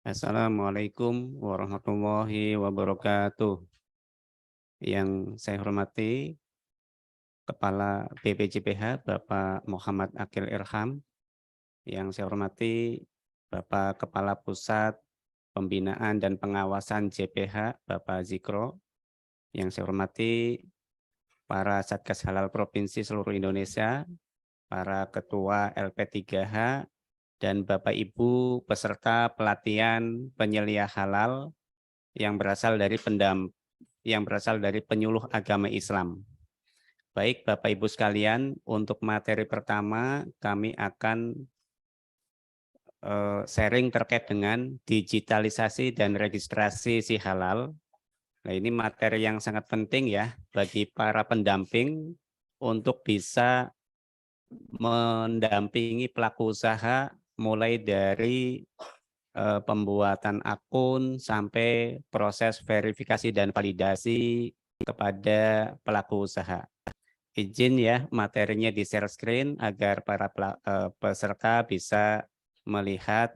Assalamualaikum warahmatullahi wabarakatuh. Yang saya hormati Kepala BPJPH Bapak Muhammad Akil Irham, yang saya hormati Bapak Kepala Pusat Pembinaan dan Pengawasan JPH Bapak Zikro, yang saya hormati para Satgas Halal Provinsi seluruh Indonesia, para Ketua LP3H, dan Bapak Ibu peserta pelatihan penyelia halal yang berasal dari penyuluh agama Islam. Baik Bapak Ibu sekalian, untuk materi pertama kami akan sharing terkait dengan digitalisasi dan registrasi si halal. Nah, ini materi yang sangat penting ya bagi para pendamping untuk bisa mendampingi pelaku usaha mulai dari pembuatan akun sampai proses verifikasi dan validasi kepada pelaku usaha. Izin ya materinya di share screen agar para peserta bisa melihat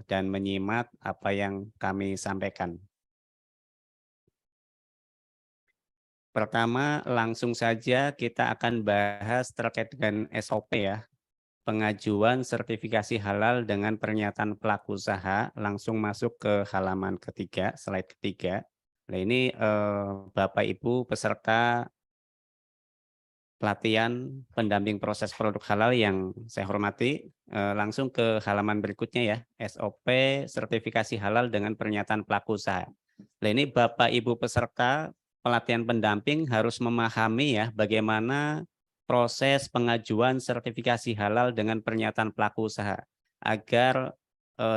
dan menyimak apa yang kami sampaikan. Pertama, langsung saja kita akan bahas terkait dengan SOP ya, pengajuan sertifikasi halal dengan pernyataan pelaku usaha. Langsung masuk ke halaman ketiga, slide ketiga. Nah ini Bapak Ibu peserta pelatihan pendamping proses produk halal yang saya hormati, langsung ke halaman berikutnya ya, SOP sertifikasi halal dengan pernyataan pelaku usaha. Nah ini Bapak Ibu peserta pelatihan pendamping harus memahami ya bagaimana proses pengajuan sertifikasi halal dengan pernyataan pelaku usaha agar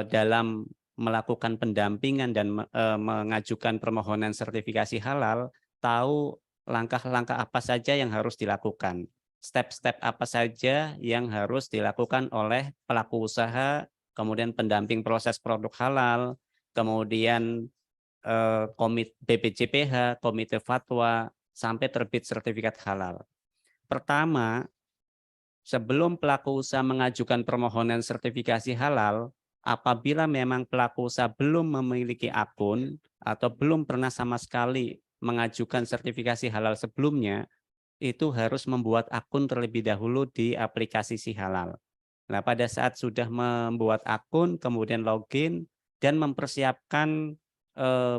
dalam melakukan pendampingan dan mengajukan permohonan sertifikasi halal tahu langkah-langkah apa saja yang harus dilakukan, step-step apa saja yang harus dilakukan oleh pelaku usaha, kemudian pendamping proses produk halal, kemudian komite BPJPH, komite fatwa, sampai terbit sertifikat halal. Pertama, sebelum pelaku usaha mengajukan permohonan sertifikasi halal, apabila memang pelaku usaha belum memiliki akun atau belum pernah sama sekali mengajukan sertifikasi halal sebelumnya, itu harus membuat akun terlebih dahulu di aplikasi Si Halal. Nah, pada saat sudah membuat akun, kemudian login dan mempersiapkan eh,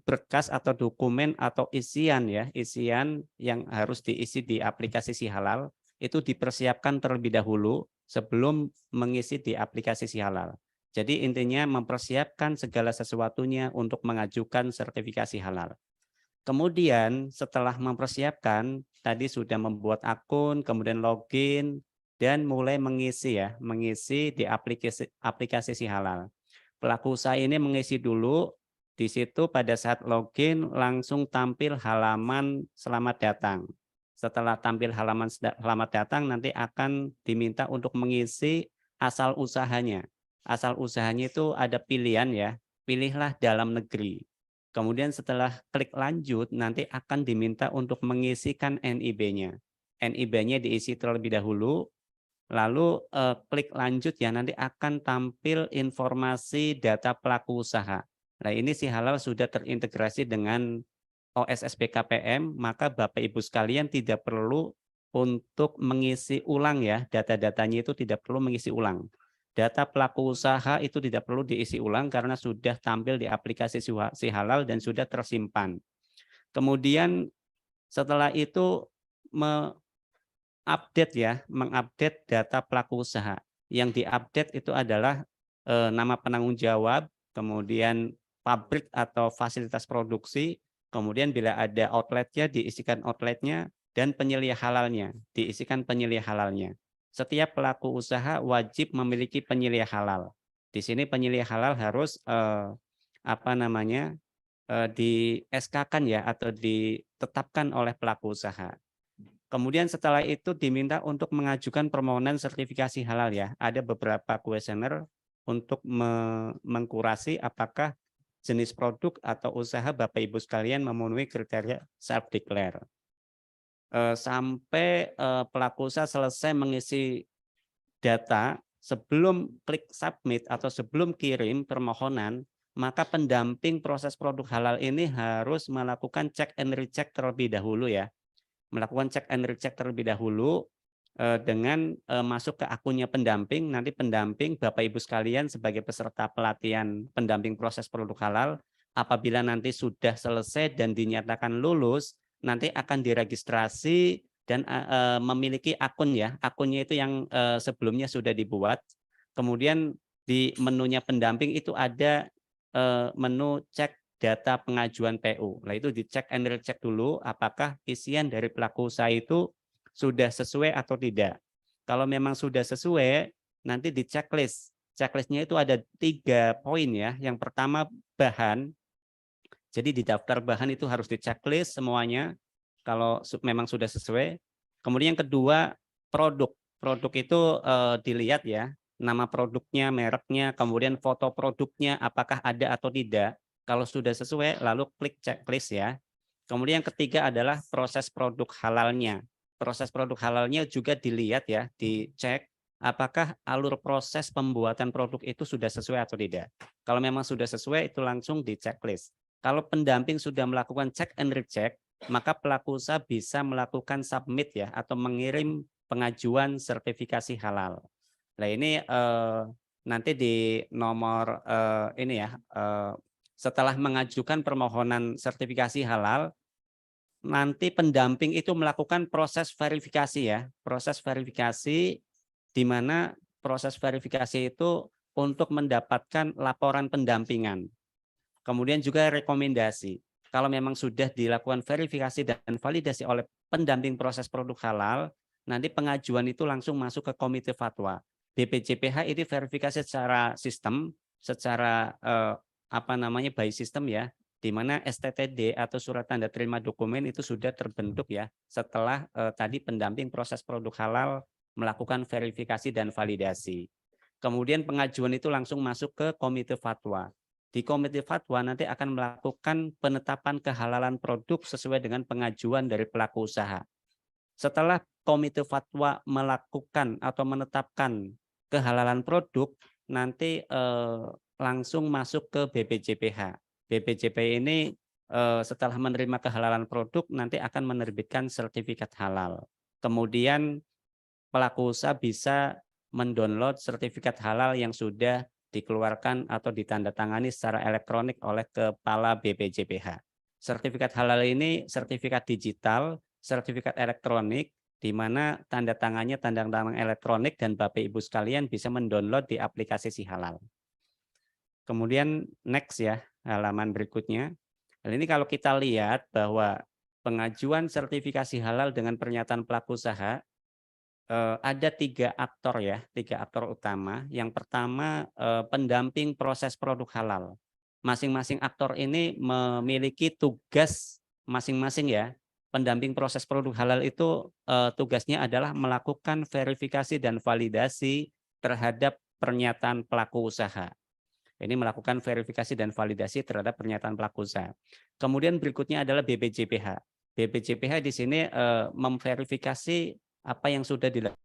berkas atau dokumen atau isian yang harus diisi di aplikasi Si Halal, itu dipersiapkan terlebih dahulu sebelum mengisi di aplikasi Si Halal. Jadi intinya mempersiapkan segala sesuatunya untuk mengajukan sertifikasi halal. Kemudian setelah mempersiapkan, tadi sudah membuat akun, kemudian login, dan mulai mengisi di aplikasi Si Halal. Pelaku usaha ini mengisi dulu, di situ pada saat login langsung tampil halaman selamat datang. Setelah tampil halaman selamat datang, nanti akan diminta untuk mengisi asal usahanya. Asal usahanya itu ada pilihan ya, pilihlah dalam negeri. Kemudian setelah klik lanjut, nanti akan diminta untuk mengisikan NIB-nya. NIB-nya diisi terlebih dahulu, lalu klik lanjut ya, nanti akan tampil informasi data pelaku usaha. Nah ini Si Halal sudah terintegrasi dengan OSS BKPM, maka Bapak Ibu sekalian tidak perlu untuk mengisi ulang ya, data-datanya itu tidak perlu mengisi ulang. Data pelaku usaha itu tidak perlu diisi ulang karena sudah tampil di aplikasi Si Halal dan sudah tersimpan. Kemudian setelah itu mengupdate data pelaku usaha. Yang diupdate itu adalah nama penanggung jawab, kemudian pabrik atau fasilitas produksi, kemudian bila ada outletnya diisikan outletnya, dan penyelia halalnya diisikan penyelia halalnya. Setiap pelaku usaha wajib memiliki penyelia halal. Di sini penyelia halal harus di SK-kan ya atau ditetapkan oleh pelaku usaha. Kemudian setelah itu diminta untuk mengajukan permohonan sertifikasi halal ya. Ada beberapa kuesioner untuk mengkurasi apakah jenis produk atau usaha Bapak Ibu sekalian memenuhi kriteria self declare. Sampai pelaku usaha selesai mengisi data sebelum klik submit atau sebelum kirim permohonan, maka pendamping proses produk halal ini harus melakukan check and recheck terlebih dahulu ya. Melakukan check and recheck terlebih dahulu dengan masuk ke akunnya pendamping. Nanti pendamping Bapak Ibu sekalian sebagai peserta pelatihan pendamping proses produk halal, apabila nanti sudah selesai dan dinyatakan lulus, nanti akan diregistrasi dan memiliki akun ya. Akunnya itu yang sebelumnya sudah dibuat. Kemudian di menunya pendamping itu ada menu cek data pengajuan PU. Nah, itu dicek and recheck dulu apakah isian dari pelaku usaha itu sudah sesuai atau tidak. Kalau memang sudah sesuai, nanti di checklist. Checklistnya itu ada 3 poin ya. Yang pertama bahan. Jadi di daftar bahan itu harus di checklist semuanya kalau memang sudah sesuai. Kemudian yang kedua produk. Produk itu dilihat ya, nama produknya, mereknya, kemudian foto produknya apakah ada atau tidak. Kalau sudah sesuai lalu klik checklist ya. Kemudian yang ketiga adalah proses produk halalnya. Proses produk halalnya juga dilihat ya, dicek apakah alur proses pembuatan produk itu sudah sesuai atau tidak. Kalau memang sudah sesuai itu langsung di checklist. Kalau pendamping sudah melakukan check and recheck, maka pelaku usaha bisa melakukan submit ya atau mengirim pengajuan sertifikasi halal. Nah ini nanti di nomor ini ya, setelah mengajukan permohonan sertifikasi halal, nanti pendamping itu melakukan proses verifikasi ya, proses verifikasi di mana proses verifikasi itu untuk mendapatkan laporan pendampingan. Kemudian juga rekomendasi. Kalau memang sudah dilakukan verifikasi dan validasi oleh pendamping proses produk halal, nanti pengajuan itu langsung masuk ke komite fatwa. BPJPH ini verifikasi secara sistem, secara by system ya, di mana STTD atau surat tanda terima dokumen itu sudah terbentuk ya setelah tadi pendamping proses produk halal melakukan verifikasi dan validasi. Kemudian pengajuan itu langsung masuk ke komite fatwa. Di komite fatwa nanti akan melakukan penetapan kehalalan produk sesuai dengan pengajuan dari pelaku usaha. Setelah komite fatwa melakukan atau menetapkan kehalalan produk, nanti langsung masuk ke BPJPH. BPJPH ini setelah menerima kehalalan produk nanti akan menerbitkan sertifikat halal. Kemudian pelaku usaha bisa mendownload sertifikat halal yang sudah dikeluarkan atau ditandatangani secara elektronik oleh Kepala BPJPH. Sertifikat halal ini sertifikat digital, sertifikat elektronik, di mana tanda tangannya tanda tangan elektronik dan Bapak Ibu sekalian bisa mendownload di aplikasi Si Halal. Kemudian next ya, halaman berikutnya. Hal ini kalau kita lihat bahwa pengajuan sertifikasi halal dengan pernyataan pelaku usaha ada 3 aktor ya, 3 aktor utama. Yang pertama pendamping proses produk halal. Masing-masing aktor ini memiliki tugas masing-masing ya. Pendamping proses produk halal itu tugasnya adalah melakukan verifikasi dan validasi terhadap pernyataan pelaku usaha. Ini melakukan verifikasi dan validasi terhadap pernyataan pelaku usaha. Kemudian berikutnya adalah BPJPH. BPJPH di sini memverifikasi apa yang sudah dilakukan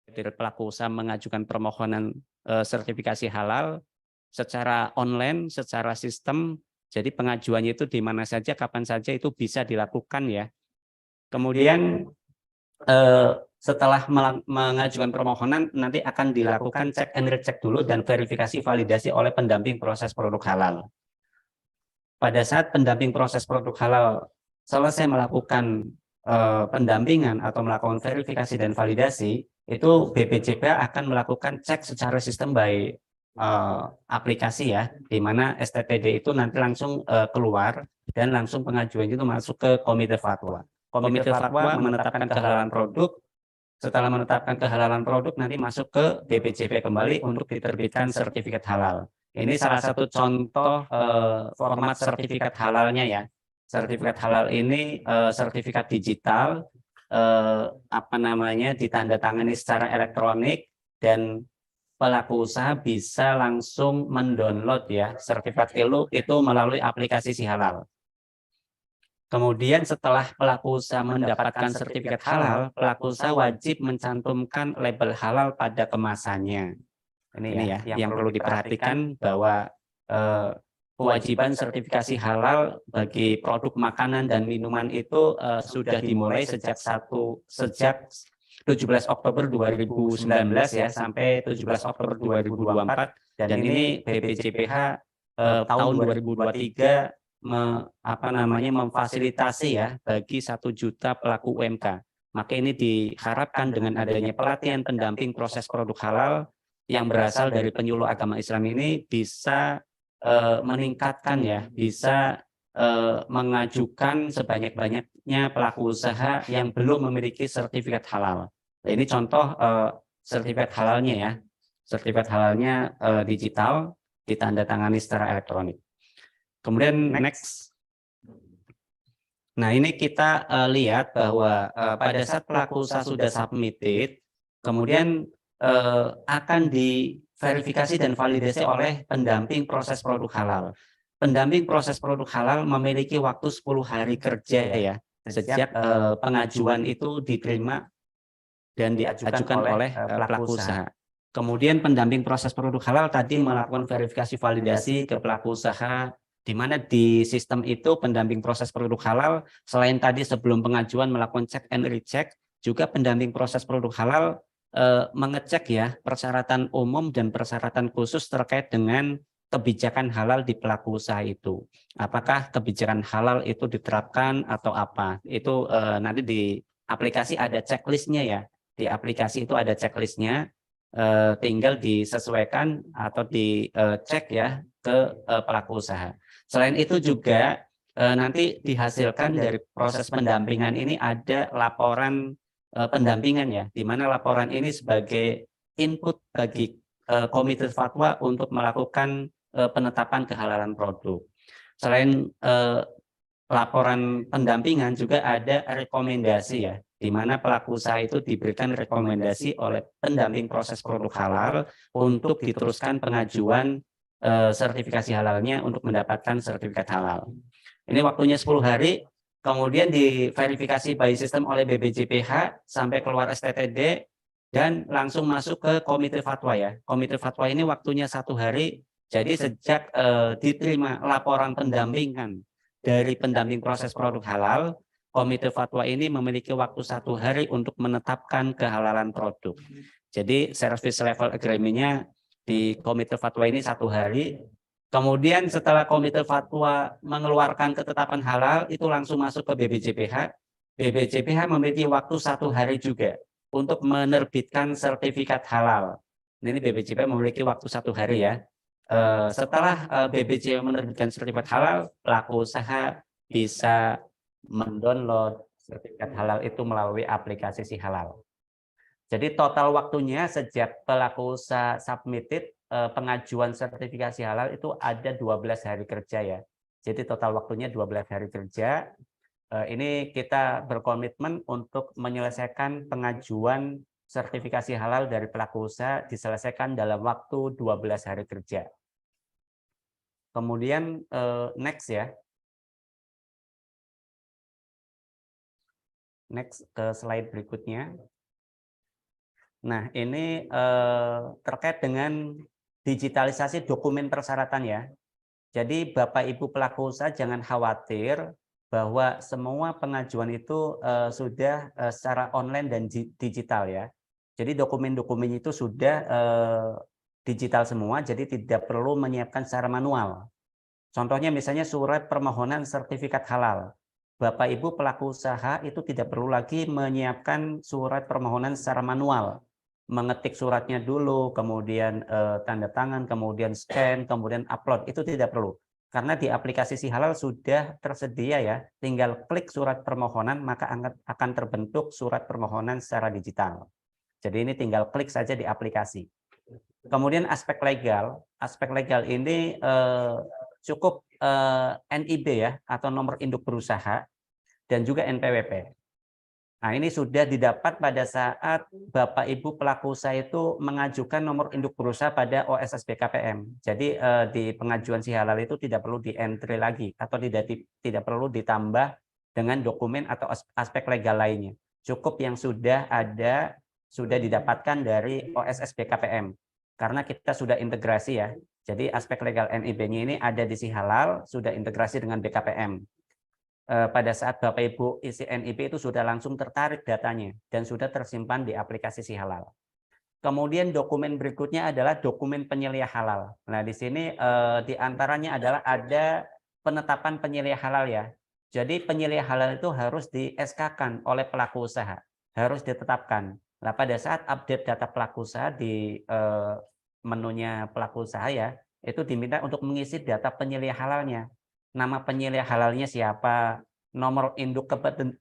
dari pelaku usaha mengajukan permohonan sertifikasi halal secara online, secara sistem. Jadi pengajuannya itu di mana saja, kapan saja itu bisa dilakukan ya. Kemudian setelah mengajukan permohonan nanti akan dilakukan cek and recheck dulu dan verifikasi validasi oleh pendamping proses produk halal. Pada saat pendamping proses produk halal selesai melakukan pendampingan atau melakukan verifikasi dan validasi, itu BPJPH akan melakukan cek secara sistem by aplikasi ya, di mana STTD itu nanti langsung keluar dan langsung pengajuan itu masuk ke komite fatwa. Komite fatwa menetapkan kehalalan produk, Setelah menetapkan kehalalan produk, nanti masuk ke BPJP kembali untuk diterbitkan sertifikat halal. Ini salah satu contoh format sertifikat halalnya ya. Sertifikat halal ini sertifikat digital, ditandatangani secara elektronik, dan pelaku usaha bisa langsung mendownload ya sertifikat itu melalui aplikasi Si Halal. Kemudian setelah pelaku usaha mendapatkan sertifikat halal, pelaku usaha wajib mencantumkan label halal pada kemasannya. Ini ya, yang perlu diperhatikan bahwa kewajiban sertifikasi halal bagi produk makanan dan minuman itu sudah dimulai sejak 17 Oktober 2019 ya sampai 17 Oktober 2024, dan ini BPJPH tahun 2023 memfasilitasi ya bagi 1 juta pelaku UMK. Maka ini diharapkan dengan adanya pelatihan pendamping proses produk halal yang berasal dari penyuluh agama Islam ini bisa meningkatkan ya, bisa mengajukan sebanyak-banyaknya pelaku usaha yang belum memiliki sertifikat halal. Nah, ini contoh sertifikat halalnya ya. Sertifikat halalnya digital, ditandatangani secara elektronik. Kemudian next. Nah, ini kita lihat bahwa pada saat pelaku usaha sudah submitted, kemudian akan diverifikasi dan validasi oleh pendamping proses produk halal. Pendamping proses produk halal memiliki waktu 10 hari kerja ya, sejak pengajuan itu diterima dan diajukan oleh pelaku usaha. Kemudian pendamping proses produk halal tadi melakukan verifikasi validasi ke pelaku usaha, di mana di sistem itu pendamping proses produk halal selain tadi sebelum pengajuan melakukan check and recheck, juga pendamping proses produk halal mengecek ya persyaratan umum dan persyaratan khusus terkait dengan kebijakan halal di pelaku usaha itu. Apakah kebijakan halal itu diterapkan atau apa? Itu nanti di aplikasi ada checklistnya ya. Di aplikasi itu ada checklistnya, tinggal disesuaikan atau dicek ya ke pelaku usaha. Selain itu juga nanti dihasilkan dari proses pendampingan ini ada laporan pendampingan ya, di mana laporan ini sebagai input bagi komite fatwa untuk melakukan penetapan kehalalan produk. Selain laporan pendampingan juga ada rekomendasi ya, di mana pelaku usaha itu diberikan rekomendasi oleh pendamping proses produk halal untuk diteruskan pengajuan sertifikasi halalnya untuk mendapatkan sertifikat halal. Ini waktunya 10 hari, kemudian diverifikasi by system oleh BPJPH sampai keluar STTD dan langsung masuk ke komite fatwa ya. Komite fatwa ini waktunya 1 hari, jadi sejak diterima laporan pendampingan dari pendamping proses produk halal, komite fatwa ini memiliki waktu 1 hari untuk menetapkan kehalalan produk. Jadi service level agreement-nya di komite fatwa ini 1 hari. Kemudian setelah komite fatwa mengeluarkan ketetapan halal, itu langsung masuk ke BPJPH. BPJPH memiliki waktu 1 hari juga untuk menerbitkan sertifikat halal. Ini BPJPH memiliki waktu 1 hari ya. Setelah BPJPH menerbitkan sertifikat halal, pelaku usaha bisa mendownload sertifikat halal itu melalui aplikasi Si Halal. Jadi total waktunya sejak pelaku usaha submitted pengajuan sertifikasi halal itu ada 12 hari kerja ya. Jadi total waktunya 12 hari kerja. Ini kita berkomitmen untuk menyelesaikan pengajuan sertifikasi halal dari pelaku usaha diselesaikan dalam waktu 12 hari kerja. Kemudian next ya. Next ke slide berikutnya. Nah, ini terkait dengan digitalisasi dokumen persyaratan ya. Jadi Bapak Ibu pelaku usaha jangan khawatir bahwa semua pengajuan itu sudah secara online dan digital ya. Jadi dokumen-dokumen itu sudah digital semua, jadi tidak perlu menyiapkan secara manual. Contohnya misalnya surat permohonan sertifikat halal. Bapak Ibu pelaku usaha itu tidak perlu lagi menyiapkan surat permohonan secara manual. Mengetik suratnya dulu, kemudian tanda tangan, kemudian scan, kemudian upload, itu tidak perlu. Karena di aplikasi Si Halal sudah tersedia ya, tinggal klik surat permohonan maka akan terbentuk surat permohonan secara digital. Jadi ini tinggal klik saja di aplikasi. Kemudian aspek legal ini cukup NIB ya, atau nomor induk berusaha, dan juga NPWP. Nah, ini sudah didapat pada saat Bapak Ibu pelaku usaha itu mengajukan nomor induk berusaha pada OSS BKPM. Jadi di pengajuan Si Halal itu tidak perlu di-entry lagi atau tidak perlu ditambah dengan dokumen atau aspek legal lainnya. Cukup yang sudah ada, sudah didapatkan dari OSS BKPM. Karena kita sudah integrasi ya. Jadi aspek legal NIB-nya ini ada di Si Halal, sudah integrasi dengan BKPM. Pada saat Bapak Ibu isi NIP itu sudah langsung tertarik datanya dan sudah tersimpan di aplikasi Si Halal. Kemudian dokumen berikutnya adalah dokumen penyelia halal. Nah, di sini di antaranya adalah ada penetapan penyelia halal ya. Jadi penyelia halal itu harus di SK-kan oleh pelaku usaha, harus ditetapkan. Nah, pada saat update data pelaku usaha di menunya pelaku usaha ya, itu diminta untuk mengisi data penyelia halalnya. Nama penyelia halalnya siapa, nomor induk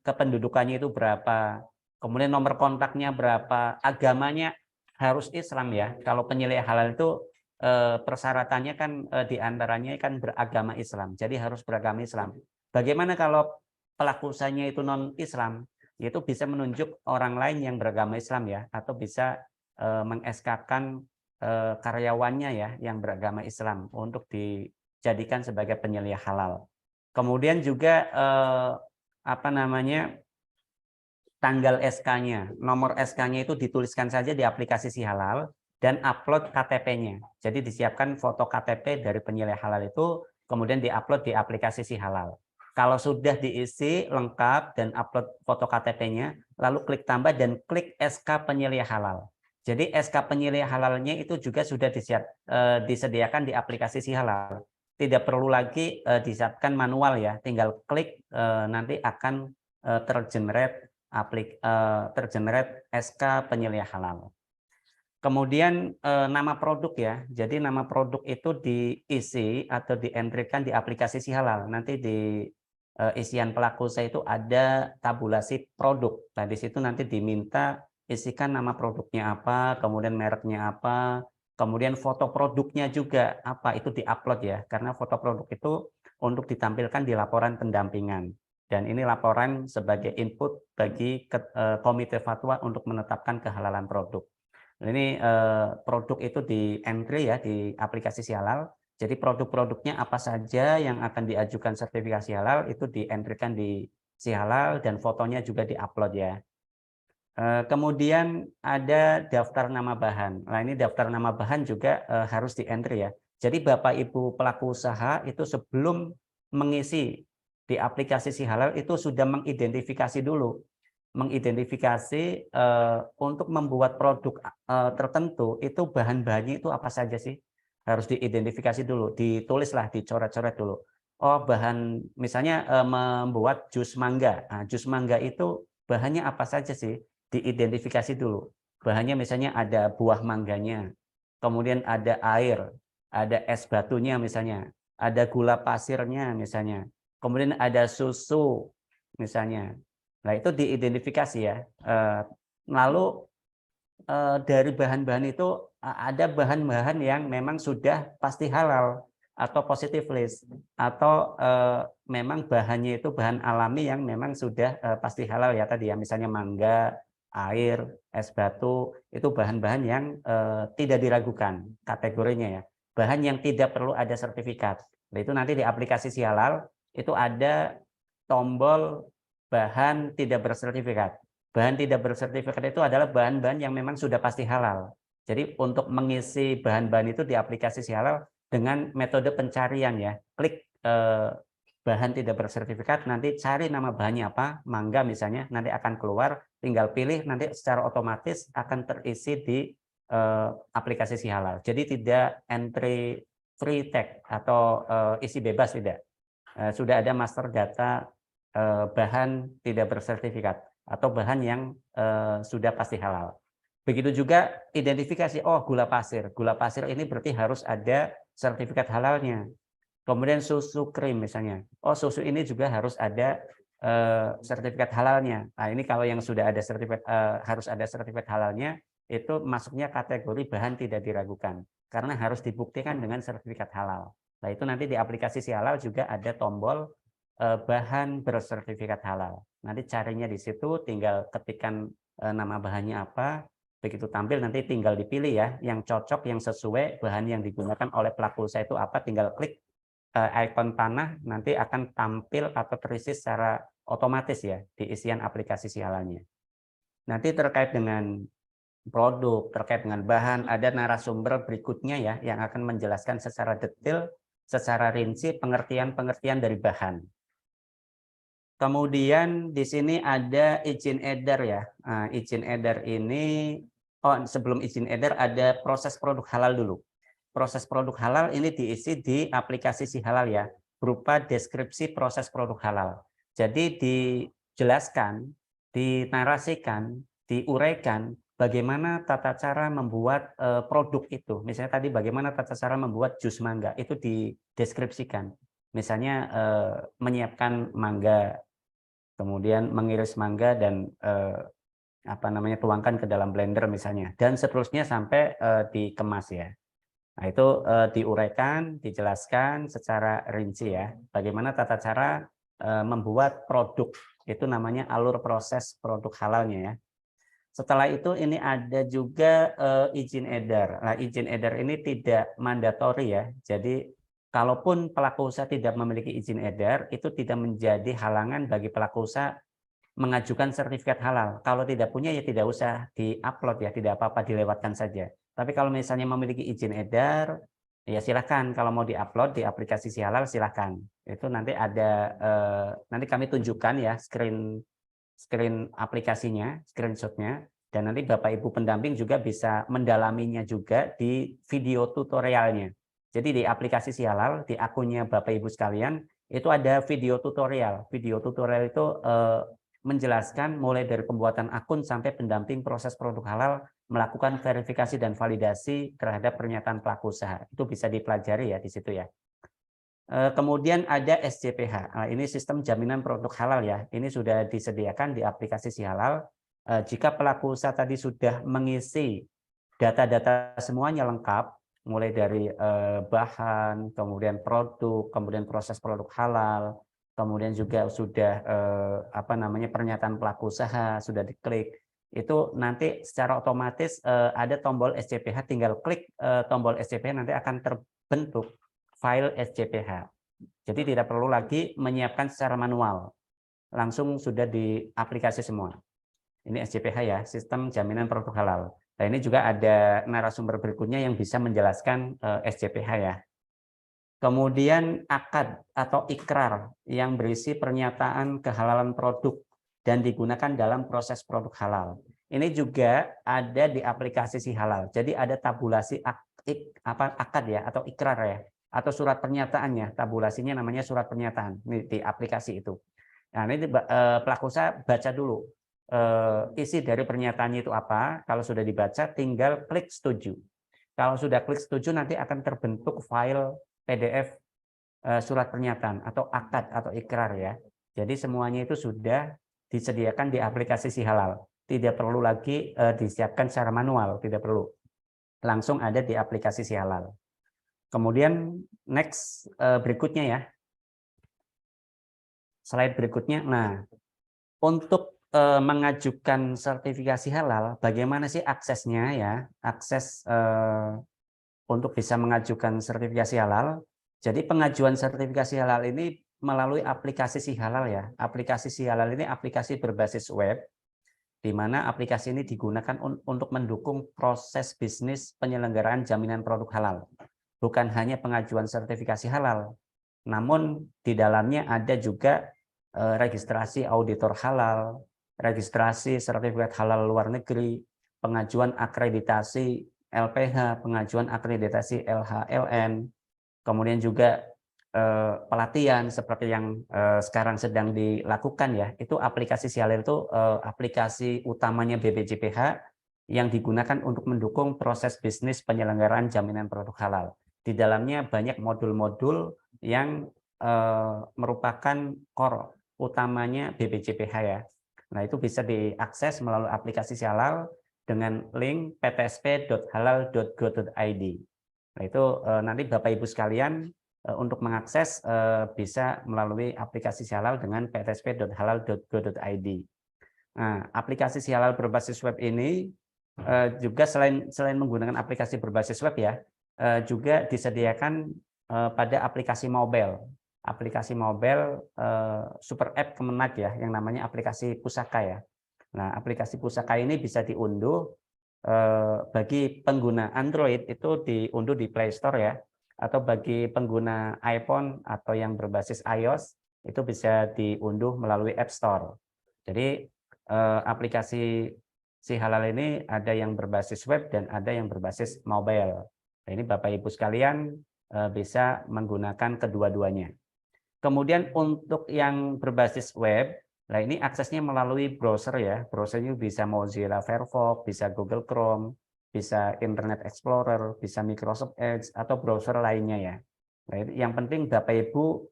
kependudukannya itu berapa, kemudian nomor kontaknya berapa, agamanya harus Islam ya. Kalau penyelia halal itu persyaratannya kan diantaranya kan beragama Islam, jadi harus beragama Islam. Bagaimana kalau pelaku usahanya itu non Islam? Itu bisa menunjuk orang lain yang beragama Islam ya, atau bisa meng-SK-kan karyawannya ya yang beragama Islam untuk dijadikan sebagai penyelia halal. Kemudian juga apa namanya, tanggal SK-nya, nomor SK-nya itu dituliskan saja di aplikasi Si Halal dan upload KTP-nya. Jadi disiapkan foto KTP dari penyelia halal itu, kemudian diupload di aplikasi Si Halal. Kalau sudah diisi lengkap dan upload foto KTP-nya, lalu klik tambah dan klik SK penyelia halal. Jadi SK penyelia halalnya itu juga sudah disediakan di aplikasi Si Halal. Tidak perlu lagi disiapkan manual ya, tinggal klik nanti akan tergenerate SK penyelia halal. Kemudian nama produk ya. Jadi nama produk itu diisi atau di-entry-kan di aplikasi Si Halal. Nanti di isian pelaku usaha itu ada tabulasi produk. Nah, di situ nanti diminta isikan nama produknya apa, kemudian mereknya apa, kemudian foto produknya juga apa, itu diupload ya. Karena foto produk itu untuk ditampilkan di laporan pendampingan. Dan ini laporan sebagai input bagi komite fatwa untuk menetapkan kehalalan produk. Ini produk itu di entry ya di aplikasi Si Halal. Jadi produk-produknya apa saja yang akan diajukan sertifikasi halal itu di-entry-kan di Si Halal dan fotonya juga di-upload ya. Kemudian ada daftar nama bahan. Nah, ini daftar nama bahan juga harus di-entry ya. Jadi Bapak Ibu pelaku usaha itu sebelum mengisi di aplikasi Si Halal itu sudah mengidentifikasi dulu. Mengidentifikasi untuk membuat produk tertentu itu bahan-bahannya itu apa saja sih? Harus diidentifikasi dulu, ditulislah, dicoret-coret dulu. Oh, bahan misalnya membuat jus mangga. Nah, jus mangga itu bahannya apa saja sih? Diidentifikasi dulu. Bahannya misalnya ada buah mangganya, kemudian ada air, ada es batunya misalnya, ada gula pasirnya misalnya, kemudian ada susu misalnya. Nah, itu diidentifikasi ya. Lalu dari bahan-bahan itu ada bahan-bahan yang memang sudah pasti halal atau positive list, atau memang bahannya itu bahan alami yang memang sudah pasti halal ya tadi ya, misalnya mangga, air, es batu, itu bahan-bahan yang tidak diragukan kategorinya ya. Bahan yang tidak perlu ada sertifikat. Nah, itu nanti di aplikasi Si Halal itu ada tombol bahan tidak bersertifikat. Bahan tidak bersertifikat itu adalah bahan-bahan yang memang sudah pasti halal. Jadi untuk mengisi bahan-bahan itu di aplikasi Si Halal dengan metode pencarian ya. Klik bahan tidak bersertifikat, nanti cari nama bahannya apa, mangga misalnya, nanti akan keluar, tinggal pilih, nanti secara otomatis akan terisi di aplikasi Si Halal. Jadi tidak entry free tag atau isi bebas, tidak. Sudah ada master data bahan tidak bersertifikat atau bahan yang sudah pasti halal. Begitu juga identifikasi, oh gula pasir. Gula pasir ini berarti harus ada sertifikat halalnya. Kemudian susu krim misalnya. Oh, susu ini juga harus ada sertifikat halalnya. Nah, ini kalau yang sudah ada sertifikat harus ada sertifikat halalnya, itu masuknya kategori bahan tidak diragukan karena harus dibuktikan dengan sertifikat halal. Nah, itu nanti di aplikasi Si Halal juga ada tombol bahan bersertifikat halal. Nanti carinya di situ, tinggal ketikkan nama bahannya apa, begitu tampil nanti tinggal dipilih ya, yang cocok, yang sesuai bahan yang digunakan oleh pelaku usaha itu apa, tinggal klik icon panah, nanti akan tampil atau terisi secara otomatis ya di isian aplikasi Si Halalnya. Nanti terkait dengan produk, terkait dengan bahan, ada narasumber berikutnya ya yang akan menjelaskan secara detail, secara rinci pengertian-pengertian dari bahan. Kemudian di sini ada izin edar ya. Nah, izin edar ini, sebelum izin edar ada proses produk halal dulu. Proses produk halal ini diisi di aplikasi Si Halal ya, berupa deskripsi proses produk halal. Jadi dijelaskan, dinarasikan, diuraikan bagaimana tata cara membuat produk itu. Misalnya tadi bagaimana tata cara membuat jus mangga, itu dideskripsikan. Misalnya menyiapkan mangga, kemudian mengiris mangga dan tuangkan ke dalam blender misalnya, dan seterusnya sampai dikemas ya. Nah, itu diuraikan, dijelaskan secara rinci ya, bagaimana tata cara membuat produk, itu namanya alur proses produk halalnya ya. Setelah itu ini ada juga izin edar. Nah, izin edar ini tidak mandatori ya, jadi kalaupun pelaku usaha tidak memiliki izin edar, itu tidak menjadi halangan bagi pelaku usaha mengajukan sertifikat halal. Kalau tidak punya ya tidak usah di-upload ya, tidak apa-apa, dilewatkan saja. Tapi kalau misalnya memiliki izin edar, ya silahkan, kalau mau di-upload di aplikasi Si Halal silahkan. Itu nanti ada nanti kami tunjukkan ya screen aplikasinya, screenshotnya, dan nanti Bapak Ibu pendamping juga bisa mendalaminya juga di video tutorialnya. Jadi di aplikasi Si Halal, di akunnya Bapak Ibu sekalian, itu ada video tutorial. Video tutorial itu menjelaskan mulai dari pembuatan akun sampai pendamping proses produk halal, melakukan verifikasi dan validasi terhadap pernyataan pelaku usaha. Itu bisa dipelajari ya di situ ya. Kemudian ada SJPH. Nah, ini sistem jaminan produk halal ya. Ini sudah disediakan di aplikasi Si Halal. Jika pelaku usaha tadi sudah mengisi data-data semuanya lengkap, mulai dari bahan, kemudian produk, kemudian proses produk halal, kemudian juga sudah pernyataan pelaku usaha sudah diklik, itu nanti secara otomatis ada tombol SJPH, tinggal klik tombol SJPH nanti akan terbentuk file SJPH. Jadi tidak perlu lagi menyiapkan secara manual, langsung sudah di aplikasi semua. Ini SJPH ya, sistem jaminan produk halal. Nah, ini juga ada narasumber berikutnya yang bisa menjelaskan SJPH ya. Kemudian akad atau ikrar yang berisi pernyataan kehalalan produk dan digunakan dalam proses produk halal. Ini juga ada di aplikasi Si Halal. Jadi ada tabulasi akad ya atau ikrar ya, atau surat pernyataannya. Tabulasinya namanya surat pernyataan di aplikasi itu. Nah, ini pelaku usaha baca dulu isi dari pernyataannya itu apa. Kalau sudah dibaca, tinggal klik setuju. Kalau sudah klik setuju, nanti akan terbentuk file PDF surat pernyataan atau akad atau ikrar ya. Jadi semuanya itu sudah disediakan di aplikasi Si Halal. Tidak perlu lagi disiapkan secara manual, tidak perlu. Langsung ada di aplikasi Si Halal. Kemudian next berikutnya ya. Slide berikutnya. Nah, untuk mengajukan sertifikasi halal, bagaimana sih aksesnya ya? Akses untuk bisa mengajukan sertifikasi halal. Jadi pengajuan sertifikasi halal ini melalui aplikasi Si Halal ya. Aplikasi Si Halal ini aplikasi berbasis web, di mana aplikasi ini digunakan untuk mendukung proses bisnis penyelenggaraan jaminan produk halal. Bukan hanya pengajuan sertifikasi halal, namun di dalamnya ada juga registrasi auditor halal, registrasi sertifikat halal luar negeri, pengajuan akreditasi LPH, pengajuan akreditasi LHLN, kemudian juga pelatihan seperti yang sekarang sedang dilakukan ya. Itu aplikasi Si Halal itu aplikasi utamanya BPJPH yang digunakan untuk mendukung proses bisnis penyelenggaraan jaminan produk halal. Di dalamnya banyak modul-modul yang merupakan core utamanya BPJPH ya. Nah, itu bisa diakses melalui aplikasi Si Halal dengan link ptsp.halal.go.id. Nah, itu nanti Bapak Ibu sekalian untuk mengakses bisa melalui aplikasi Si Halal dengan ptsp.halal.go.id. Nah, aplikasi Si Halal berbasis web ini juga selain menggunakan aplikasi berbasis web ya, juga disediakan pada aplikasi mobile. Aplikasi mobile super app Kemenag ya, yang namanya aplikasi Pusaka ya. Nah, aplikasi Pusaka ini bisa diunduh bagi pengguna Android itu diunduh di Play Store ya, atau bagi pengguna iPhone atau yang berbasis iOS itu bisa diunduh melalui App Store. Jadi aplikasi Si Halal ini ada yang berbasis web dan ada yang berbasis mobile. Nah, ini Bapak Ibu sekalian bisa menggunakan kedua-duanya. Kemudian untuk yang berbasis web, nah ini aksesnya melalui browser ya. Browsernya bisa Mozilla Firefox, bisa Google Chrome, bisa Internet Explorer, bisa Microsoft Edge atau browser lainnya ya. Nah, yang penting Bapak Ibu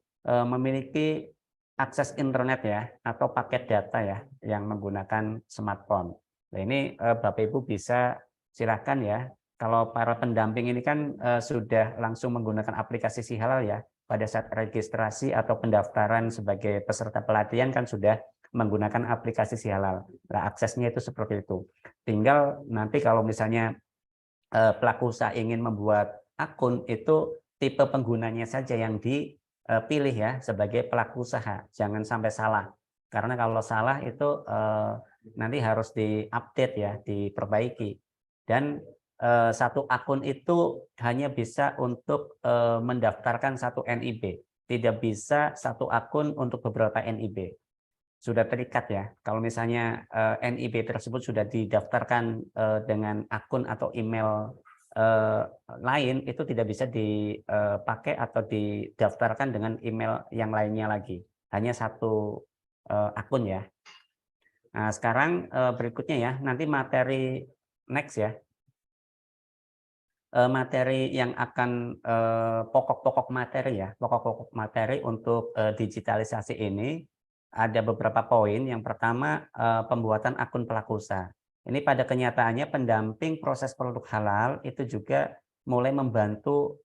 memiliki akses internet ya atau paket data ya yang menggunakan smartphone. Nah, ini Bapak Ibu bisa silakan ya. Kalau para pendamping ini kan sudah langsung menggunakan aplikasi Si Halal ya. Pada saat registrasi atau pendaftaran sebagai peserta pelatihan kan sudah menggunakan aplikasi Si Halal. Nah, aksesnya itu seperti itu. Tinggal nanti kalau misalnya pelaku usaha ingin membuat akun, itu tipe penggunanya saja yang dipilih ya sebagai pelaku usaha. Jangan sampai salah. Karena kalau salah itu nanti harus diupdate ya, diperbaiki. Dan satu akun itu hanya bisa untuk mendaftarkan satu NIB, tidak bisa satu akun untuk beberapa NIB. Sudah terikat ya. Kalau misalnya NIB tersebut sudah didaftarkan dengan akun atau email lain, itu tidak bisa dipakai atau didaftarkan dengan email yang lainnya lagi. Hanya satu akun ya. Nah, sekarang berikutnya ya, nanti materi next ya. Materi yang akan pokok-pokok materi ya, pokok-pokok materi untuk digitalisasi ini ada beberapa poin. Yang pertama pembuatan akun pelaku usaha. Ini pada kenyataannya pendamping proses produk halal itu juga mulai membantu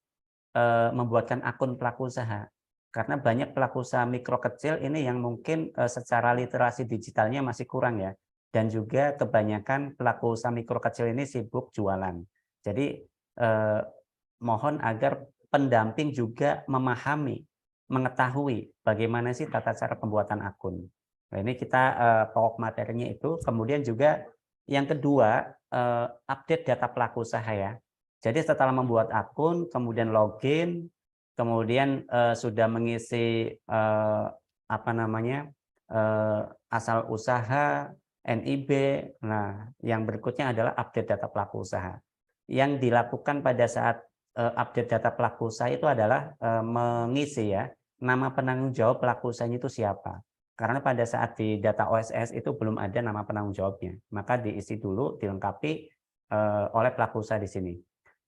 membuatkan akun pelaku usaha. Karena banyak pelaku usaha mikro kecil ini yang mungkin secara literasi digitalnya masih kurang ya. Dan juga kebanyakan pelaku usaha mikro kecil ini sibuk jualan. Jadi mohon agar pendamping juga memahami, mengetahui bagaimana sih tata cara pembuatan akun. Nah, ini kita pokok materinya itu. Kemudian juga yang kedua, update data pelaku usaha ya. Jadi setelah membuat akun, kemudian login, kemudian sudah mengisi apa namanya asal usaha, NIB. Nah, yang berikutnya adalah update data pelaku usaha. Yang dilakukan pada saat update data pelaku usaha itu adalah mengisi ya nama penanggung jawab pelaku usahanya itu siapa. Karena pada saat di data OSS itu belum ada nama penanggung jawabnya, maka diisi dulu, dilengkapi oleh pelaku usaha di sini.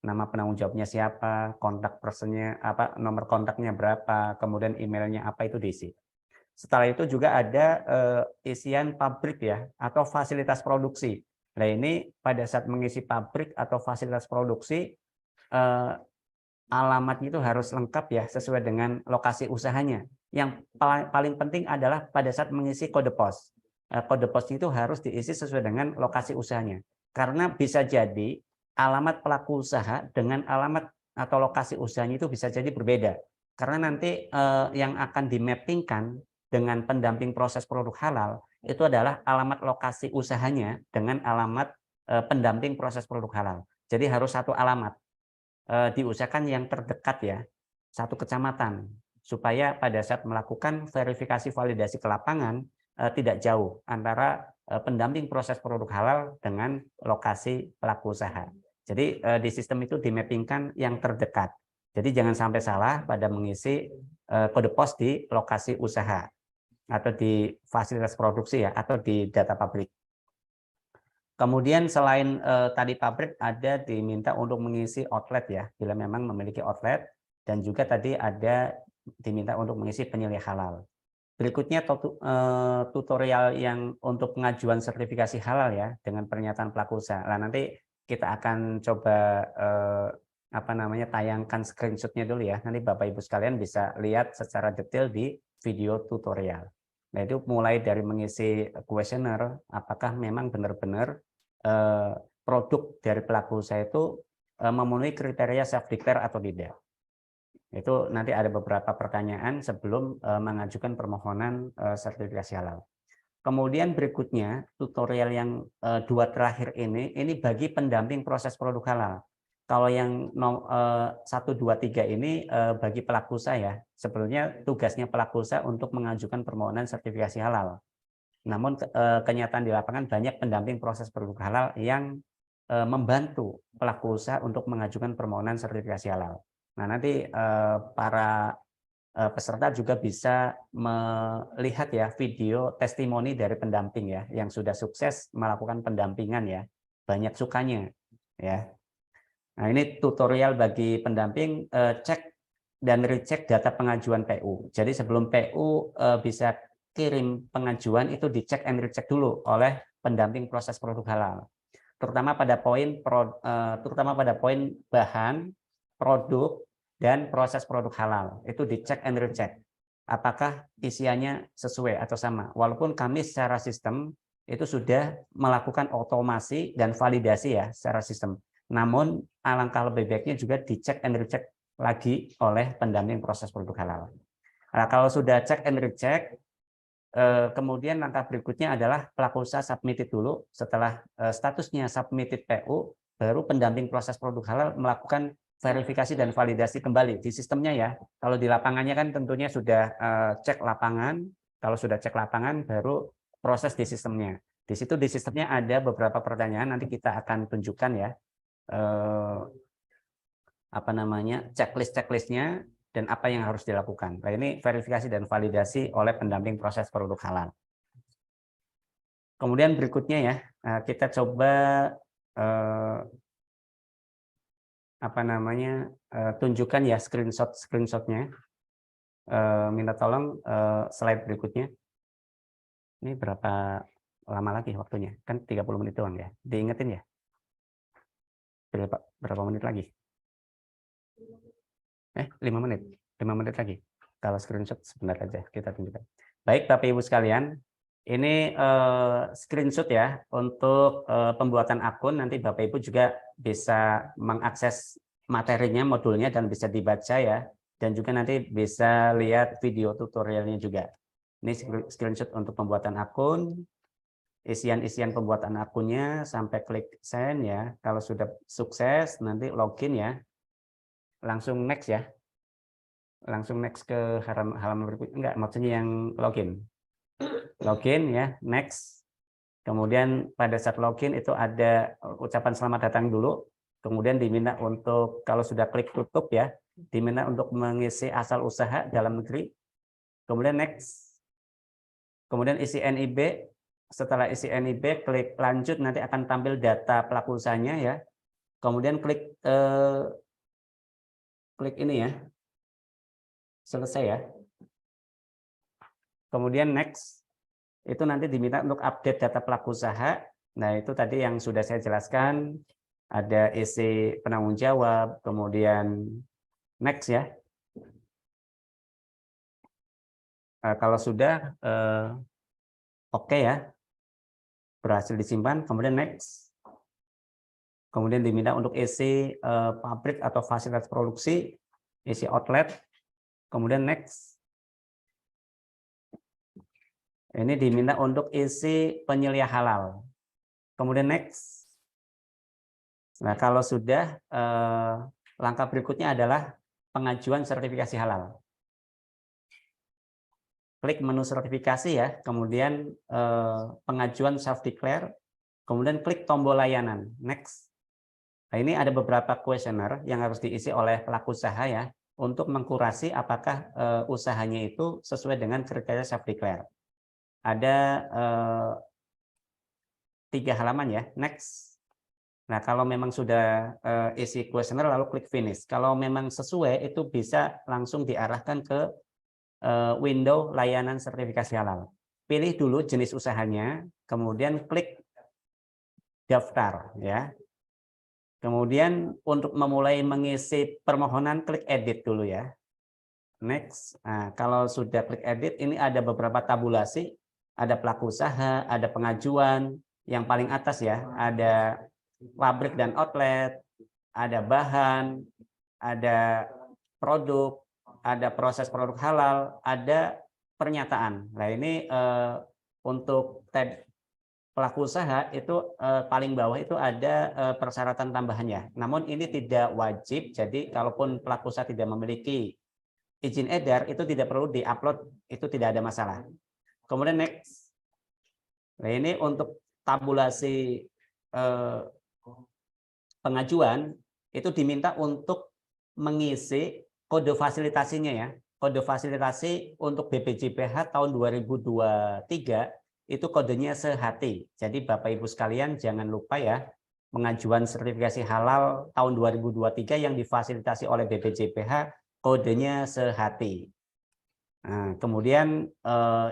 Nama penanggung jawabnya siapa, kontak personnya apa, nomor kontaknya berapa, kemudian emailnya apa, itu diisi. Setelah itu juga ada isian pabrik ya atau fasilitas produksi. Nah, ini pada saat mengisi pabrik atau fasilitas produksi, alamatnya itu harus lengkap ya sesuai dengan lokasi usahanya. Yang paling penting adalah pada saat mengisi kode pos. Kode pos itu harus diisi sesuai dengan lokasi usahanya. Karena bisa jadi alamat pelaku usaha dengan alamat atau lokasi usahanya itu bisa jadi berbeda. Karena nanti yang akan dimappingkan dengan pendamping proses produk halal itu adalah alamat lokasi usahanya dengan alamat pendamping proses produk halal. Jadi harus satu alamat, diusahakan yang terdekat ya, satu kecamatan, supaya pada saat melakukan verifikasi validasi ke lapangan tidak jauh antara pendamping proses produk halal dengan lokasi pelaku usaha. Jadi di sistem itu dimappingkan yang terdekat. Jadi jangan sampai salah pada mengisi kode pos di lokasi usaha atau di fasilitas produksi ya, atau di data pabrik. Kemudian selain tadi pabrik, ada diminta untuk mengisi outlet ya, bila memang memiliki outlet, dan juga tadi ada diminta untuk mengisi penilai halal. Berikutnya tutorial yang untuk pengajuan sertifikasi halal ya dengan pernyataan pelaku usaha. Nah, nanti kita akan coba tayangkan screenshotnya dulu ya. Nanti Bapak Ibu sekalian bisa lihat secara detail di video tutorial. Nah, itu mulai dari mengisi kuesioner, apakah memang benar-benar produk dari pelaku usaha itu memenuhi kriteria self declare atau tidak. Itu nanti ada beberapa pertanyaan sebelum mengajukan permohonan sertifikasi halal. Kemudian berikutnya tutorial yang dua terakhir ini bagi pendamping proses produk halal. Kalau yang 1, 2, 3 ini bagi pelaku usaha ya. Sebetulnya tugasnya pelaku usaha untuk mengajukan permohonan sertifikasi halal. Namun kenyataan di lapangan banyak pendamping proses produk halal yang membantu pelaku usaha untuk mengajukan permohonan sertifikasi halal. Nah, nanti para peserta juga bisa melihat ya video testimoni dari pendamping ya yang sudah sukses melakukan pendampingan ya. Banyak sukanya ya. Nah, ini tutorial bagi pendamping cek dan recheck data pengajuan PU. Jadi sebelum PU bisa kirim pengajuan itu dicek and recheck dulu oleh pendamping proses produk halal. Terutama pada poin bahan, produk, dan proses produk halal. Itu dicek and recheck. Apakah isiannya sesuai atau sama. Walaupun kami secara sistem itu sudah melakukan otomasi dan validasi ya secara sistem. Namun alangkah lebih baiknya juga dicek and recheck lagi oleh pendamping proses produk halal. Nah, kalau sudah cek and recheck, kemudian langkah berikutnya adalah pelaku usaha submitted dulu. Setelah statusnya submitted PU, baru pendamping proses produk halal melakukan verifikasi dan validasi kembali di sistemnya ya. Kalau di lapangannya kan tentunya sudah cek lapangan. Kalau sudah cek lapangan, baru proses di sistemnya. Di situ di sistemnya ada beberapa pertanyaan, nanti kita akan tunjukkan ya. Checklistnya dan apa yang harus dilakukan. Nah, ini verifikasi dan validasi oleh pendamping proses produk halal. Kemudian berikutnya ya, kita coba tunjukkan ya screenshotnya. Minta tolong slide berikutnya. Ini berapa lama lagi waktunya? Kan 30 menit doang ya. Diingetin ya. Berapa menit lagi? 5 menit. 5 menit lagi. Kalau screenshot sebentar aja kita tunjukkan. Baik, Bapak Ibu sekalian, ini screenshot ya untuk pembuatan akun. Nanti Bapak Ibu juga bisa mengakses materinya, modulnya, dan bisa dibaca ya. Dan juga nanti bisa lihat video tutorialnya juga. Ini screenshot untuk pembuatan akun. Isian-isian pembuatan akunnya sampai klik send ya. Kalau sudah sukses nanti login ya. Langsung next ya. Langsung next ke halaman berikutnya. Enggak, maksudnya yang login. Login ya, next. Kemudian pada saat login itu ada ucapan selamat datang dulu. Kemudian diminta untuk, kalau sudah klik tutup ya, diminta untuk mengisi asal usaha dalam negeri. Kemudian next. Kemudian isi NIB. Setelah isi NIB, klik lanjut, nanti akan tampil data pelaku usahanya ya. Kemudian klik ini ya. Selesai ya. Kemudian next. Itu nanti diminta untuk update data pelaku usaha. Nah, itu tadi yang sudah saya jelaskan. Ada isi penanggung jawab, kemudian next ya. Kalau sudah oke ya. Berhasil disimpan, kemudian next. Kemudian diminta untuk isi pabrik atau fasilitas produksi, isi outlet, kemudian next. Ini diminta untuk isi penyelia halal. Kemudian next. Nah, kalau sudah, langkah berikutnya adalah pengajuan sertifikasi halal. Klik menu sertifikasi ya, kemudian pengajuan self-declare, kemudian klik tombol layanan, next. Nah, ini ada beberapa kuesioner yang harus diisi oleh pelaku usaha ya, untuk mengkurasi apakah usahanya itu sesuai dengan kriteria self-declare. Ada 3 halaman ya, next. Nah, kalau memang sudah isi kuesioner lalu klik finish. Kalau memang sesuai itu bisa langsung diarahkan ke window layanan sertifikasi halal. Pilih dulu jenis usahanya, kemudian klik daftar ya. Kemudian untuk memulai mengisi permohonan klik edit dulu ya. Next. Nah, kalau sudah klik edit ini ada beberapa tabulasi, ada pelaku usaha, ada pengajuan, yang paling atas ya, ada pabrik dan outlet, ada bahan, ada produk, ada proses produk halal, ada pernyataan. Nah, ini untuk tab pelaku usaha itu paling bawah itu ada persyaratan tambahannya. Namun ini tidak wajib, jadi kalaupun pelaku usaha tidak memiliki izin edar itu tidak perlu diupload, itu tidak ada masalah. Kemudian next. Nah, ini untuk tabulasi pengajuan itu diminta untuk mengisi kode fasilitasinya ya. Kode fasilitasi untuk BPJPH tahun 2023 itu kodenya sehati. Jadi Bapak Ibu sekalian jangan lupa ya, pengajuan sertifikasi halal tahun 2023 yang difasilitasi oleh BPJPH kodenya sehati. Nah, kemudian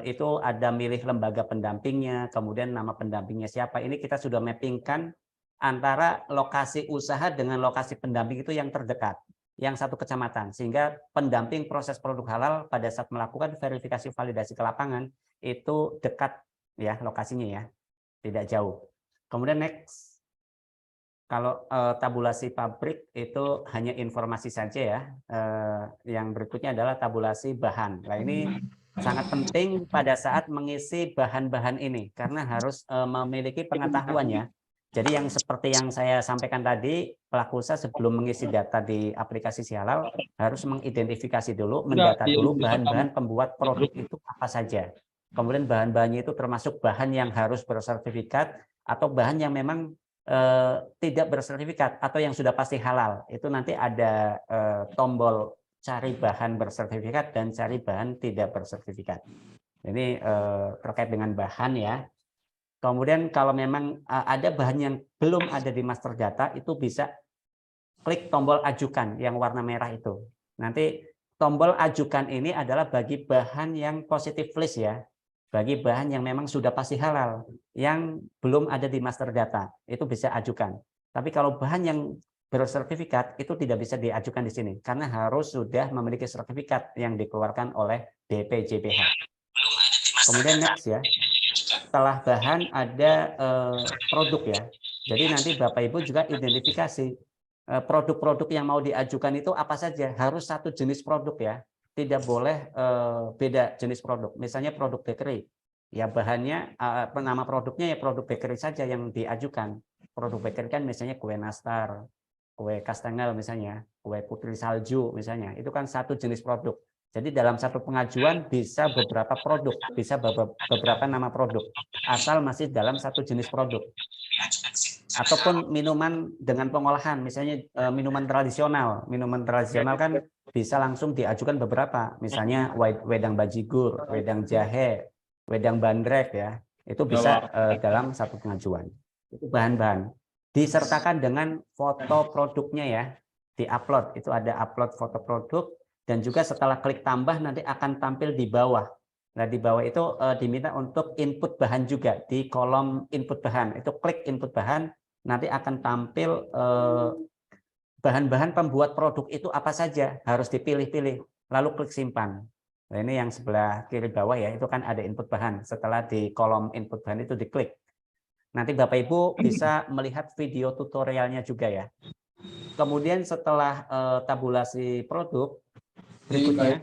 itu ada milih lembaga pendampingnya, kemudian nama pendampingnya siapa. Ini kita sudah mappingkan antara lokasi usaha dengan lokasi pendamping itu yang terdekat, yang satu kecamatan, sehingga pendamping proses produk halal pada saat melakukan verifikasi validasi ke lapangan itu dekat ya lokasinya ya, tidak jauh. Kemudian next, kalau tabulasi pabrik itu hanya informasi saja ya. Yang berikutnya adalah tabulasi bahan. Nah ini sangat penting pada saat mengisi bahan-bahan ini karena harus memiliki pengetahuan ya. Jadi yang seperti yang saya sampaikan tadi, pelaku usaha sebelum mengisi data di aplikasi Sihalal harus mengidentifikasi dulu, mendata dulu bahan-bahan pembuat produk itu apa saja. Kemudian bahan-bahannya itu termasuk bahan yang harus bersertifikat atau bahan yang memang tidak bersertifikat atau yang sudah pasti halal. Itu nanti ada tombol cari bahan bersertifikat dan cari bahan tidak bersertifikat. Ini terkait dengan bahan ya. Kemudian kalau memang ada bahan yang belum ada di master data, itu bisa klik tombol ajukan yang warna merah itu. Nanti tombol ajukan ini adalah bagi bahan yang positif list ya. Bagi bahan yang memang sudah pasti halal, yang belum ada di master data, itu bisa ajukan. Tapi kalau bahan yang bersertifikat, itu tidak bisa diajukan di sini, karena harus sudah memiliki sertifikat yang dikeluarkan oleh BPJPH. Kemudian next ya. Setelah bahan ada produk ya. Jadi nanti Bapak Ibu juga identifikasi produk-produk yang mau diajukan itu apa saja. Harus satu jenis produk ya. Tidak boleh beda jenis produk. Misalnya produk bakery. Ya bahannya nama produknya ya produk bakery saja yang diajukan. Produk bakery kan misalnya kue nastar, kue kastengel misalnya, kue putri salju misalnya. Itu kan satu jenis produk. Jadi dalam satu pengajuan bisa beberapa produk, bisa beberapa nama produk, asal masih dalam satu jenis produk. Ataupun minuman dengan pengolahan, misalnya minuman tradisional. Minuman tradisional kan bisa langsung diajukan beberapa, misalnya wedang bajigur, wedang jahe, wedang bandrek ya. Itu bisa dalam satu pengajuan. Itu bahan-bahan. Disertakan dengan foto produknya ya, diupload. Itu ada upload foto produk. Dan juga setelah klik tambah nanti akan tampil di bawah. Nah di bawah itu diminta untuk input bahan juga di kolom input bahan. Itu klik input bahan nanti akan tampil bahan-bahan pembuat produk itu apa saja harus dipilih-pilih. Lalu klik simpan. Nah ini yang sebelah kiri bawah ya itu kan ada input bahan. Setelah di kolom input bahan itu diklik. Nanti Bapak Ibu bisa melihat video tutorialnya juga ya. Kemudian setelah tabulasi produk berikutnya,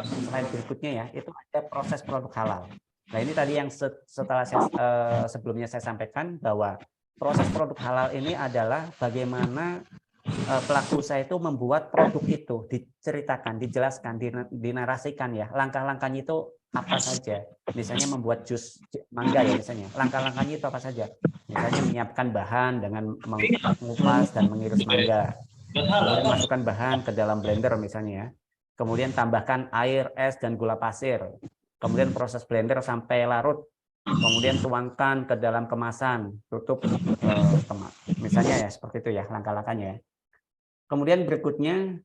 slide berikutnya ya, itu ada proses produk halal. Nah ini tadi yang setelah sebelumnya saya sampaikan bahwa proses produk halal ini adalah bagaimana pelaku usaha itu membuat produk itu, diceritakan, dijelaskan, dinarasikan ya, langkah-langkahnya itu apa saja. Misalnya membuat jus mangga ya misalnya, langkah-langkahnya itu apa saja. Misalnya menyiapkan bahan dengan mengupas dan mengiris mangga. Kemudian masukkan bahan ke dalam blender misalnya ya. Kemudian tambahkan air, es, dan gula pasir. Kemudian proses blender sampai larut. kemudian tuangkan ke dalam kemasan, tutup misalnya ya seperti itu ya langkah-langkahnya. Kemudian berikutnya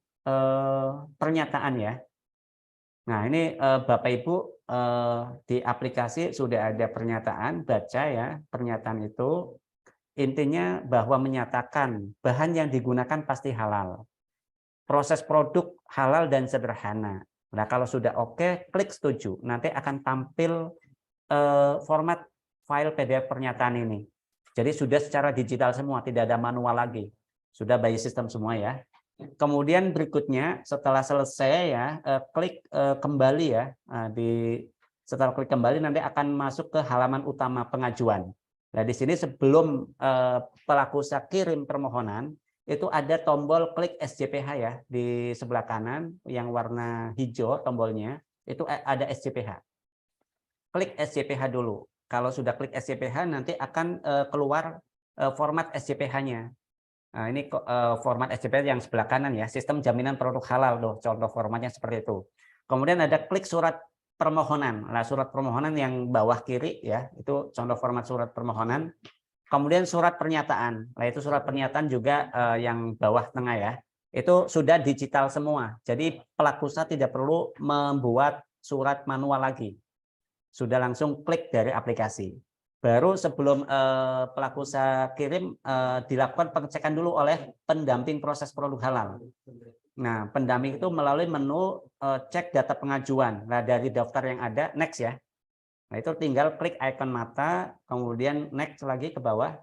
pernyataan ya. Nah ini Bapak Ibu di aplikasi sudah ada pernyataan, baca ya pernyataan itu intinya bahwa menyatakan bahan yang digunakan pasti halal. Proses produk halal dan sederhana. Nah, kalau sudah oke, klik setuju. Nanti akan tampil format file PDF pernyataan ini. Jadi sudah secara digital semua, tidak ada manual lagi. Sudah by system semua ya. Kemudian berikutnya setelah selesai ya, klik kembali ya. Nah, setelah klik kembali nanti akan masuk ke halaman utama pengajuan. Nah, di sini sebelum pelaku usaha kirim permohonan, itu ada tombol klik SJPH ya di sebelah kanan yang warna hijau tombolnya, itu ada SJPH. Klik SJPH dulu. Kalau sudah klik SJPH nanti akan keluar format SJPH-nya. Nah, ini format SJPH yang sebelah kanan ya, sistem jaminan produk halal tuh, contoh formatnya seperti itu. Kemudian ada klik surat permohonan. Nah, surat permohonan yang bawah kiri ya, itu contoh format surat permohonan. Kemudian surat pernyataan. Nah, itu surat pernyataan juga yang bawah tengah ya. Itu sudah digital semua. Jadi pelaku usaha tidak perlu membuat surat manual lagi. Sudah langsung klik dari aplikasi. Baru sebelum pelaku usaha kirim dilakukan pengecekan dulu oleh pendamping proses produk halal. Nah, pendamping itu melalui menu cek data pengajuan. Nah, dari daftar yang ada, next ya. Nah, itu tinggal klik icon mata, kemudian next lagi ke bawah.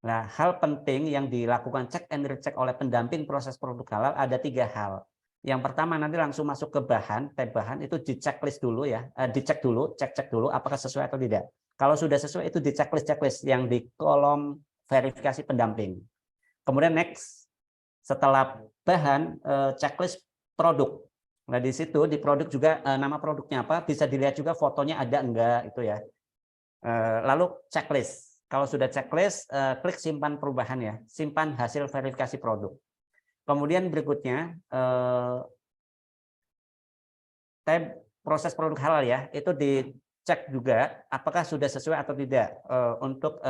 Nah, hal penting yang dilakukan cek and recheck oleh pendamping proses produk halal ada 3 hal. Yang pertama nanti langsung masuk ke bahan, tab bahan itu dicek list dulu ya, dicek dulu, cek dulu apakah sesuai atau tidak. Kalau sudah sesuai itu di checklist yang di kolom verifikasi pendamping. Kemudian next, setelah bahan checklist produk. Nah, di situ di produk juga nama produknya apa, bisa dilihat juga fotonya ada enggak itu ya. Lalu checklist. Kalau sudah checklist, klik simpan perubahan ya, simpan hasil verifikasi produk. Kemudian berikutnya tab proses produk halal ya, itu dicek juga apakah sudah sesuai atau tidak untuk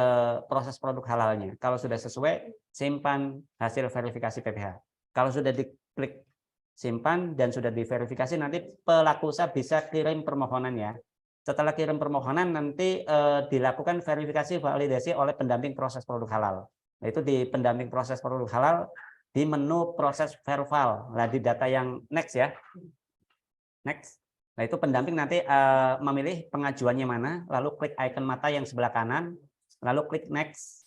proses produk halalnya. Kalau sudah sesuai, simpan hasil verifikasi PPH. Kalau sudah diklik simpan dan sudah diverifikasi, nanti pelaku usaha bisa kirim permohonan ya. Setelah kirim permohonan nanti dilakukan verifikasi validasi oleh pendamping proses produk halal. Nah, itu di pendamping proses produk halal di menu proses verval. Nah, di data yang next ya. Next. Nah, itu pendamping nanti memilih pengajuannya mana, lalu klik icon mata yang sebelah kanan, lalu klik next.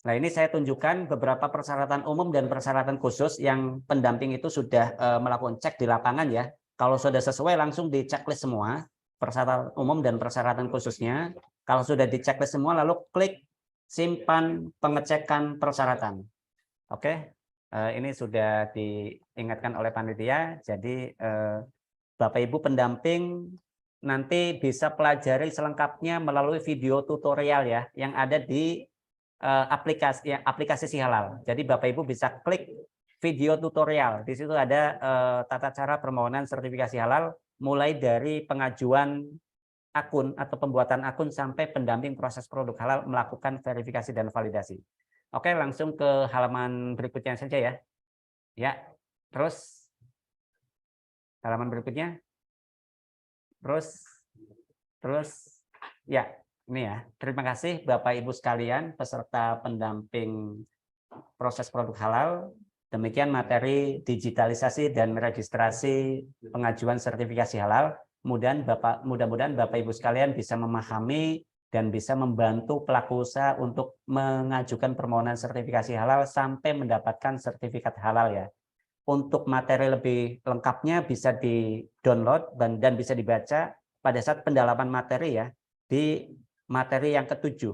Nah, ini saya tunjukkan beberapa persyaratan umum dan persyaratan khusus yang pendamping itu sudah melakukan cek di lapangan ya. Kalau sudah sesuai langsung di checklist semua, persyaratan umum dan persyaratan khususnya. Kalau sudah di checklist semua, lalu klik simpan pengecekan persyaratan. Oke, ini sudah diingatkan oleh panitia, jadi Bapak Ibu pendamping nanti bisa pelajari selengkapnya melalui video tutorial ya yang ada di aplikasi Si Halal. Jadi Bapak Ibu bisa klik video tutorial. Di situ ada tata cara permohonan sertifikasi halal mulai dari pengajuan akun atau pembuatan akun sampai pendamping proses produk halal melakukan verifikasi dan validasi. Oke, langsung ke halaman berikutnya saja ya. Ya, terus halaman berikutnya. Terus ya, ini ya. Terima kasih Bapak Ibu sekalian peserta pendamping proses produk halal. Demikian materi digitalisasi dan registrasi pengajuan sertifikasi halal. Mudah-mudahan Bapak Ibu sekalian bisa memahami dan bisa membantu pelaku usaha untuk mengajukan permohonan sertifikasi halal sampai mendapatkan sertifikat halal ya. Untuk materi lebih lengkapnya bisa di-download dan bisa dibaca pada saat pendalaman materi ya, di materi yang ke-7,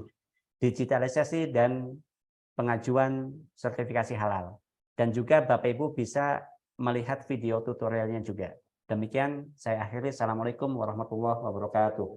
digitalisasi dan pengajuan sertifikasi halal. Dan juga Bapak Ibu bisa melihat video tutorialnya juga. Demikian saya akhiri. Assalamualaikum warahmatullahi wabarakatuh.